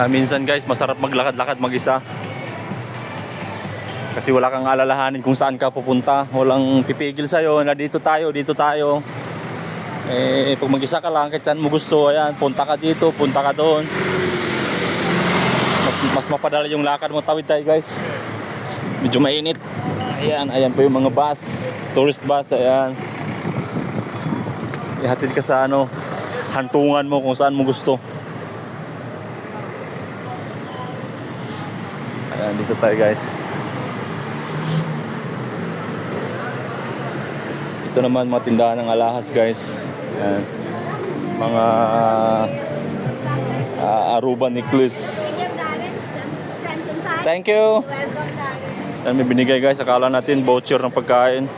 Minsan guys, masarap maglakad-lakad mag-isa. Kasi wala kang alalahanin kung saan ka pupunta. Walang pipigil sa'yo na dito tayo, dito tayo. Pag mag-isa ka lang, kahit saan mo gusto, ayan, punta ka dito, punta ka doon. Mas mapadali yung lakad mo. Tawid tayo guys. Medyo mainit. Ayan po yung mga bus, tourist bus, ayan. Ihatid ka sa hantungan mo kung saan mo gusto. Ayan, dito tayo guys. Ito naman mga tindahan ng alahas guys. Ayan. Mga Aruba necklace. Thank you. Ayan, may binigay guys. Akala natin voucher ng pagkain.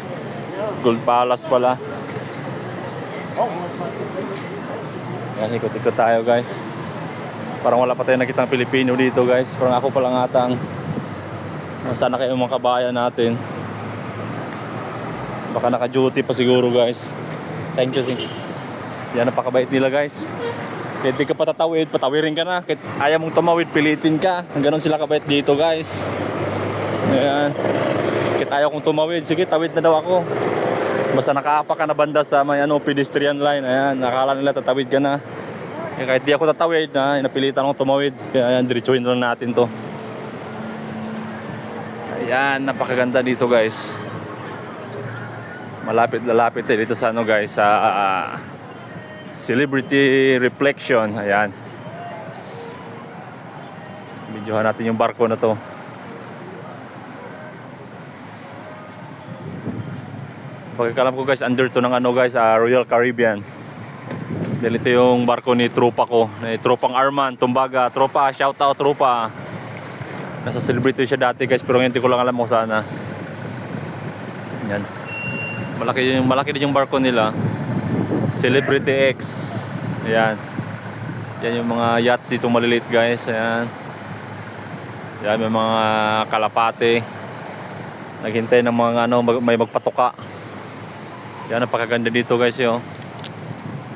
Gold Palace pala. Ayan, ikot-ikot tayo guys. Parang wala pa tayo nakitang Pilipino dito guys. Parang ako pa lang atang. Sana kayo mga kabayan natin. Baka naka-duty pa siguro guys. Thank you. Yan, napakabait nila guys. Kahit di ka patatawid, patawirin ka na. Kahit ayaw mong tumawid, pilitin ka. Hanggang sila kabait dito guys. Ayan. Kahit ayaw kong tumawid, sige tawid na daw ako. Basta nakaapa ka na banda sa may pedestrian line. Ayan, nakala nila tatawid ka na. Kahit di ako tatawid, napilitan akong tumawid. Kaya ayan, diretsuhin lang natin to. Ayan, napakaganda dito guys. Malapit dito sa guys, sa Celebrity Reflection. Ayan. Videohan natin yung barko na to. Pagkakalam ko guys, under to ng guys, Royal Caribbean. Dahil ito yung barko ni tropa ko, ni tropang Arman, Tumbaga. Tropa, shout out tropa. Nasa Celebrity siya dati guys, pero ngayon hindi ko lang alam kung saan na. Yan. Malaki din yung barko nila. Celebrity X. Ayan. Yan yung mga yachts dito maliliit guys. Ayan. Yan, may mga kalapate. Naghintay ng mga may magpatuka. Yan, napakaganda dito guys, yo.